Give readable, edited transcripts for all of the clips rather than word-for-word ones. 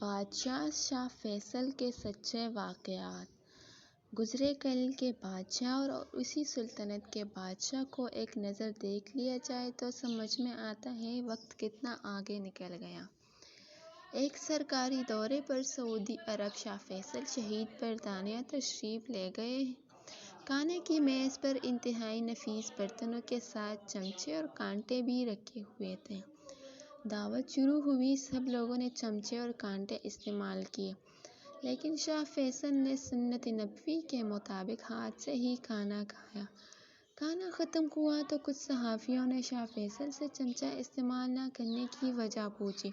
بادشاہ شاہ فیصل کے سچے واقعات۔ گزرے کل کے بادشاہ اور اسی سلطنت کے بادشاہ کو ایک نظر دیکھ لیا جائے تو سمجھ میں آتا ہے وقت کتنا آگے نکل گیا۔ ایک سرکاری دورے پر سعودی عرب شاہ فیصل شہید برطانیہ تشریف لے گئے۔ کھانے کی میز پر انتہائی نفیس برتنوں کے ساتھ چمچے اور کانٹے بھی رکھے ہوئے تھے۔ دعوت شروع ہوئی، سب لوگوں نے چمچے اور کانٹے استعمال کیے، لیکن شاہ فیصل نے سنت نبوی کے مطابق ہاتھ سے ہی کھانا کھایا۔ کھانا ختم ہوا تو کچھ صحافیوں نے شاہ فیصل سے چمچہ استعمال نہ کرنے کی وجہ پوچھی۔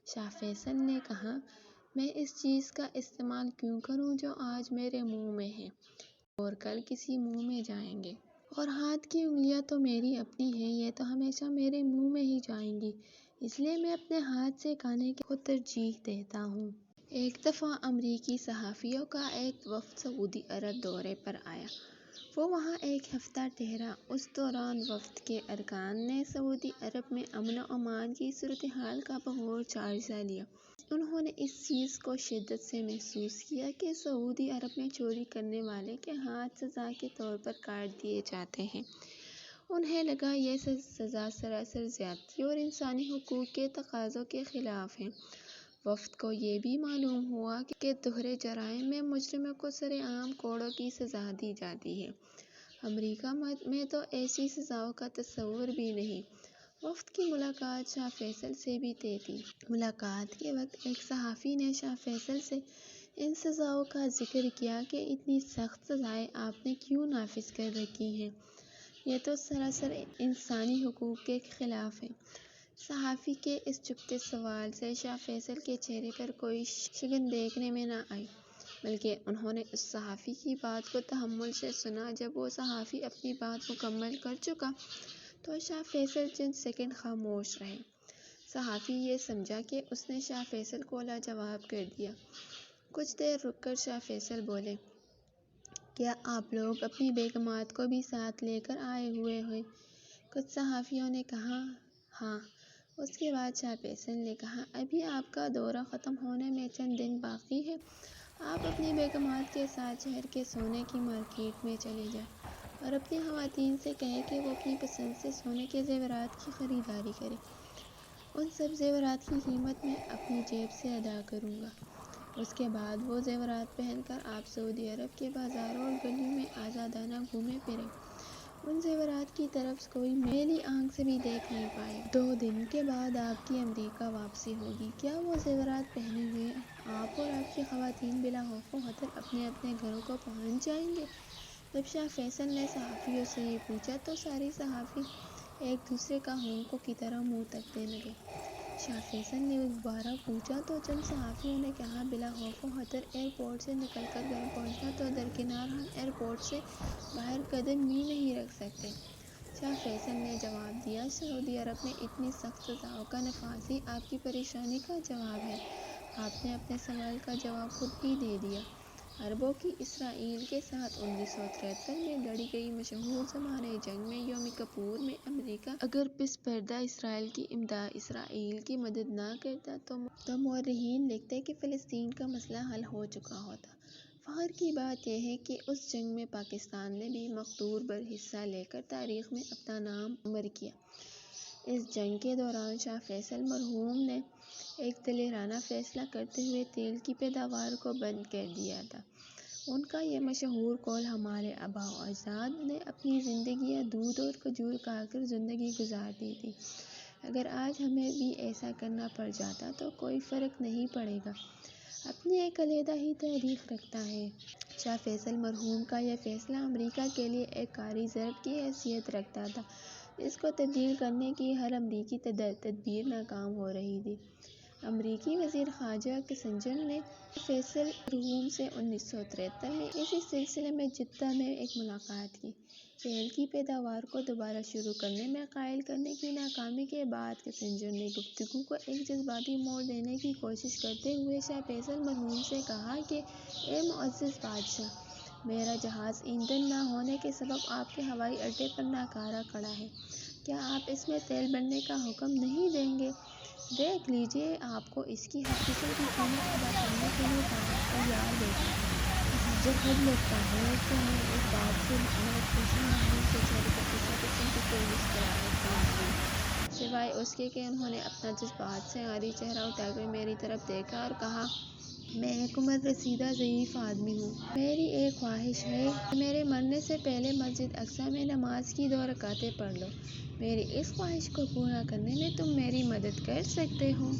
شاہ فیصل نے کہا، میں اس چیز کا استعمال کیوں کروں جو آج میرے منہ میں ہے اور کل کسی منہ میں جائیں گے، اور ہاتھ کی انگلیاں تو میری اپنی ہیں، یہ تو ہمیشہ میرے منہ میں ہی جائیں گی، اس لیے میں اپنے ہاتھ سے کھانے کو ترجیح دیتا ہوں۔ ایک دفعہ امریکی صحافیوں کا ایک وفد سعودی عرب دورے پر آیا۔ وہ وہاں ایک ہفتہ ٹھہرا۔ اس دوران وفد کے ارکان نے سعودی عرب میں امن و امان کی صورتحال کا بغور جائزہ لیا۔ انہوں نے اس چیز کو شدت سے محسوس کیا کہ سعودی عرب میں چوری کرنے والے کے ہاتھ سزا کے طور پر کاٹ دیے جاتے ہیں۔ انہیں لگا یہ سزا سراسر زیادتی اور انسانی حقوق کے تقاضوں کے خلاف ہے۔ وفد کو یہ بھی معلوم ہوا کہ دوہرے جرائم میں مجرموں کو سرعام کوڑوں کی سزا دی جاتی ہے۔ امریکہ میں تو ایسی سزاؤں کا تصور بھی نہیں۔ وفد کی ملاقات شاہ فیصل سے بھی طے تھی۔ ملاقات کے وقت ایک صحافی نے شاہ فیصل سے ان سزاؤں کا ذکر کیا کہ اتنی سخت سزائیں آپ نے کیوں نافذ کر رکھی ہیں، یہ تو سراسر انسانی حقوق کے خلاف ہے۔ صحافی کے اس چبھتے سوال سے شاہ فیصل کے چہرے پر کوئی شگن دیکھنے میں نہ آئی، بلکہ انہوں نے اس صحافی کی بات کو تحمل سے سنا۔ جب وہ صحافی اپنی بات مکمل کر چکا تو شاہ فیصل چند سیکنڈ خاموش رہے۔ صحافی یہ سمجھا کہ اس نے شاہ فیصل کو لاجواب کر دیا۔ کچھ دیر رک کر شاہ فیصل بولے، کیا آپ لوگ اپنی بیگمات کو بھی ساتھ لے کر آئے ہوئے ہیں؟ کچھ صحافیوں نے کہا، ہاں۔ اس کے بعد شاہ فیصل نے کہا، ابھی آپ کا دورہ ختم ہونے میں چند دن باقی ہے۔ آپ اپنی بیگمات کے ساتھ شہر کے سونے کی مارکیٹ میں چلے جائیں اور اپنی خواتین سے کہیں کہ وہ اپنی پسند سے سونے کے زیورات کی خریداری کریں۔ ان سب زیورات کی قیمت میں اپنی جیب سے ادا کروں گا۔ اس کے بعد وہ زیورات پہن کر آپ سعودی عرب کے بازاروں اور گلیوں میں آزادانہ گھومیں پھریں۔ ان زیورات کی طرف کوئی میلی آنکھ سے بھی دیکھ نہیں پائے گا۔ 2 دن کے بعد آپ کی امریکہ واپسی ہوگی۔ کیا وہ زیورات پہنے ہوئے آپ اور آپ کی خواتین بلا خوف و خطر اپنے اپنے گھروں کو پہنچ جائیں گے؟ جب شاہ فیصل نے صحافیوں سے یہ پوچھا تو سارے صحافی ایک دوسرے کا ہونکوں کی طرح منہ تکنے لگے۔ شاہ فیصل نے دوبارہ پوچھا تو چند صحافیوں نے کہا، بلا خوف و خطر ایئرپورٹ سے نکل کر گھر پہنچنا تو درکنار ہم ایئرپورٹ سے باہر قدم بھی نہیں رکھ سکتے۔ شاہ فیصل نے جواب دیا، سعودی عرب میں اتنی سخت سزاؤں کا نفاذ ہی آپ کی پریشانی کا جواب ہے۔ آپ نے اپنے سوال کا جواب خود ہی دے دیا۔ عربوں کی اسرائیل کے ساتھ 1973 میں لڑی گئی مشہور زمانۂ جنگ میں یوم کپور میں امریکہ اگر پس پردہ اسرائیل کی مدد نہ کرتا تو مورخین لکھتے کہ فلسطین کا مسئلہ حل ہو چکا ہوتا۔ فخر کی بات یہ ہے کہ اس جنگ میں پاکستان نے بھی مقدور بر حصہ لے کر تاریخ میں اپنا نام امر کیا۔ اس جنگ کے دوران شاہ فیصل مرحوم نے ایک دلیرانہ فیصلہ کرتے ہوئے تیل کی پیداوار کو بند کر دیا تھا۔ ان کا یہ مشہور قول، ہمارے آباء و اجداد نے اپنی زندگیاں دودھ اور کھجور کھا کر زندگی گزار دی تھی، اگر آج ہمیں بھی ایسا کرنا پڑ جاتا تو کوئی فرق نہیں پڑے گا، اپنی ایک علیحدہ ہی تاریخ رکھتا ہے۔ شاہ فیصل مرحوم کا یہ فیصلہ امریکہ کے لیے ایک کاری ضرب کی حیثیت رکھتا تھا، جس کو تبدیل کرنے کی ہر امریکی تدبیر ناکام ہو رہی تھی۔ امریکی وزیر خارجہ کسنجر نے شاہ فیصل مرحوم سے 1973 میں اسی سلسلے میں جدہ میں ایک ملاقات کی۔ تیل کی پیداوار کو دوبارہ شروع کرنے میں قائل کرنے کی ناکامی کے بعد کسنجر نے گفتگو کو ایک جذباتی موڑ دینے کی کوشش کرتے ہوئے شاہ فیصل مرحوم سے کہا کہ اے معزز بادشاہ، میرا جہاز ایندھن نہ ہونے کے سبب آپ کے ہوائی اڈے پر ناکارہ کھڑا ہے، کیا آپ اس میں تیل بھرنے کا حکم نہیں دیں گے؟ دیکھ لیجیے، آپ کو اس کی ہر قسم کی قیمت ادا کرنے کے لیے تیار بیٹھا ہے۔ جب حد لگتا ہے تو میں اس بات سے بہت خوش ہوں۔ محمود کے چہرے پر کسی قسم کی کوئی مسکراہٹ نہ تھی، سوائے اس کے کہ انہوں نے اپنا جذبات سے عاری چہرہ اٹھا کر میری طرف دیکھا اور کہا، میں ایک عمر رسیدہ ضعیف آدمی ہوں۔ میری ایک خواہش ہے کہ میرے مرنے سے پہلے مسجد اقصیٰ میں نماز کی 2 رکعتیں پڑھ لو۔ میری اس خواہش کو پورا کرنے میں تم میری مدد کر سکتے ہو۔